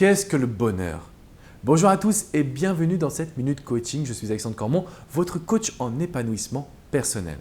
qu'est-ce que le bonheur? Bonjour à tous et bienvenue dans cette Minute Coaching. Je suis Alexandre Cormon, votre coach en épanouissement personnel.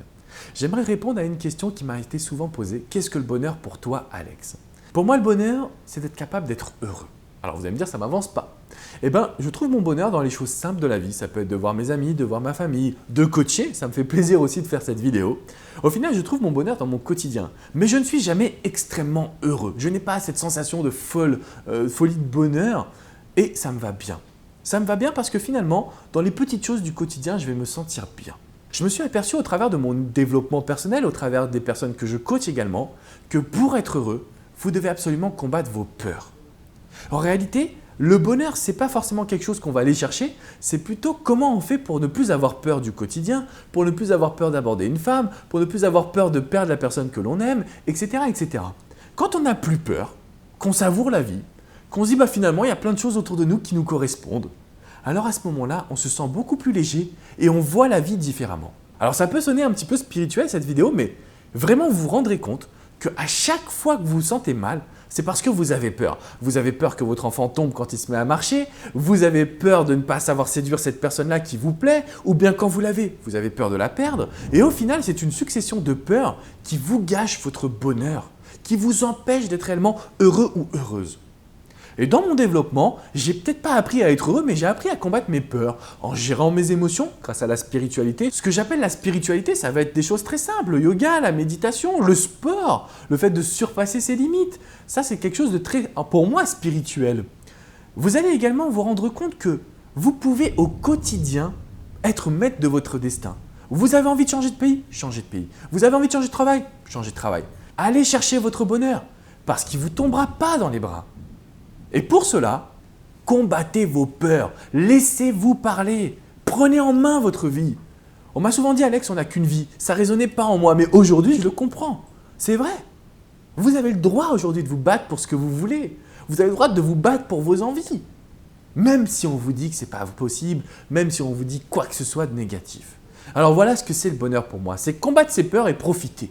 J'aimerais répondre à une question qui m'a été souvent posée. Qu'est-ce que le bonheur pour toi, Alex? Pour moi, le bonheur, c'est d'être capable d'être heureux. Alors vous allez me dire, ça ne m'avance pas. Eh bien, je trouve mon bonheur dans les choses simples de la vie. Ça peut être de voir mes amis, de voir ma famille, de coacher. Ça me fait plaisir aussi de faire cette vidéo. Au final, je trouve mon bonheur dans mon quotidien. Mais je ne suis jamais extrêmement heureux. Je n'ai pas cette sensation de folie de bonheur et ça me va bien. Ça me va bien parce que finalement, dans les petites choses du quotidien, je vais me sentir bien. Je me suis aperçu au travers de mon développement personnel, au travers des personnes que je coach également, que pour être heureux, vous devez absolument combattre vos peurs. En réalité, le bonheur, ce n'est pas forcément quelque chose qu'on va aller chercher, c'est plutôt comment on fait pour ne plus avoir peur du quotidien, pour ne plus avoir peur d'aborder une femme, pour ne plus avoir peur de perdre la personne que l'on aime, etc., etc. Quand on n'a plus peur, qu'on savoure la vie, qu'on se dit finalement il y a plein de choses autour de nous qui nous correspondent, alors à ce moment-là, on se sent beaucoup plus léger et on voit la vie différemment. Alors ça peut sonner un petit peu spirituel cette vidéo, mais vraiment vous vous rendrez compte qu'à chaque fois que vous vous sentez mal, c'est parce que vous avez peur. Vous avez peur que votre enfant tombe quand il se met à marcher, vous avez peur de ne pas savoir séduire cette personne-là qui vous plaît, ou bien quand vous l'avez, vous avez peur de la perdre. Et au final, c'est une succession de peurs qui vous gâche votre bonheur, qui vous empêche d'être réellement heureux ou heureuse. Et dans mon développement, j'ai peut-être pas appris à être heureux, mais j'ai appris à combattre mes peurs en gérant mes émotions grâce à la spiritualité. Ce que j'appelle la spiritualité, ça va être des choses très simples, le yoga, la méditation, le sport, le fait de surpasser ses limites. Ça, c'est quelque chose de très, pour moi, spirituel. Vous allez également vous rendre compte que vous pouvez au quotidien être maître de votre destin. Vous avez envie de changer de pays? Changez de pays. Vous avez envie de changer de travail? Changez de travail. Allez chercher votre bonheur parce qu'il ne vous tombera pas dans les bras. Et pour cela, combattez vos peurs, laissez-vous parler, prenez en main votre vie. On m'a souvent dit, Alex, on n'a qu'une vie. Ça ne résonnait pas en moi, mais aujourd'hui, je le comprends. C'est vrai. Vous avez le droit aujourd'hui de vous battre pour ce que vous voulez. Vous avez le droit de vous battre pour vos envies. Même si on vous dit que ce n'est pas possible, même si on vous dit quoi que ce soit de négatif. Alors voilà ce que c'est le bonheur pour moi, c'est combattre ses peurs et profiter.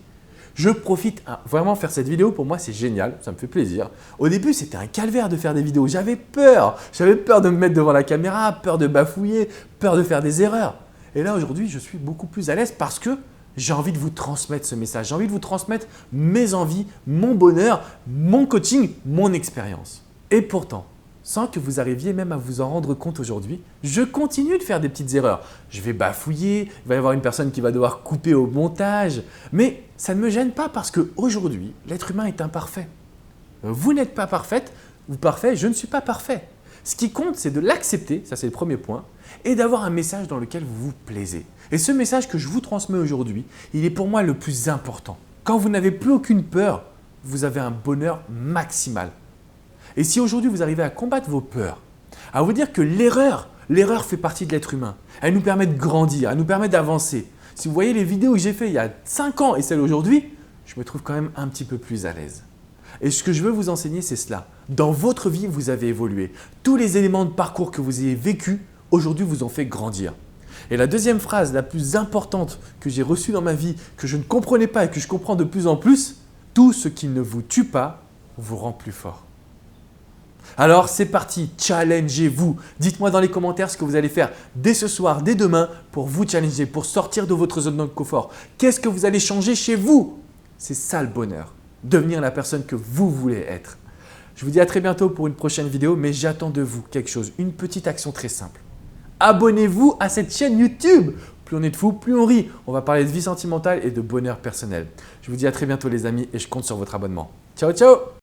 Je profite, vraiment faire cette vidéo pour moi c'est génial, ça me fait plaisir. Au début c'était un calvaire de faire des vidéos, j'avais peur de me mettre devant la caméra, peur de bafouiller, peur de faire des erreurs. Et là aujourd'hui je suis beaucoup plus à l'aise parce que j'ai envie de vous transmettre ce message, j'ai envie de vous transmettre mes envies, mon bonheur, mon coaching, mon expérience. Et pourtant, sans que vous arriviez même à vous en rendre compte aujourd'hui, je continue de faire des petites erreurs. Je vais bafouiller, il va y avoir une personne qui va devoir couper au montage, mais ça ne me gêne pas parce qu'aujourd'hui, l'être humain est imparfait. Vous n'êtes pas parfaite ou parfait, je ne suis pas parfait. Ce qui compte, c'est de l'accepter, ça c'est le premier point, et d'avoir un message dans lequel vous vous plaisez. Et ce message que je vous transmets aujourd'hui, il est pour moi le plus important. Quand vous n'avez plus aucune peur, vous avez un bonheur maximal. Et si aujourd'hui vous arrivez à combattre vos peurs, à vous dire que l'erreur fait partie de l'être humain, elle nous permet de grandir, elle nous permet d'avancer. Si vous voyez les vidéos que j'ai faites il y a 5 ans et celles aujourd'hui, je me trouve quand même un petit peu plus à l'aise. Et ce que je veux vous enseigner, c'est cela. Dans votre vie, vous avez évolué. Tous les éléments de parcours que vous avez vécus, aujourd'hui, vous ont fait grandir. Et la deuxième phrase la plus importante que j'ai reçue dans ma vie, que je ne comprenais pas et que je comprends de plus en plus, tout ce qui ne vous tue pas vous rend plus fort. Alors c'est parti, challengez-vous. Dites-moi dans les commentaires ce que vous allez faire dès ce soir, dès demain pour vous challenger, pour sortir de votre zone de confort. Qu'est-ce que vous allez changer chez vous? C'est ça le bonheur, devenir la personne que vous voulez être. Je vous dis à très bientôt pour une prochaine vidéo, mais j'attends de vous quelque chose, une petite action très simple. Abonnez-vous à cette chaîne YouTube. Plus on est de fous, plus on rit. On va parler de vie sentimentale et de bonheur personnel. Je vous dis à très bientôt les amis et je compte sur votre abonnement. Ciao, ciao!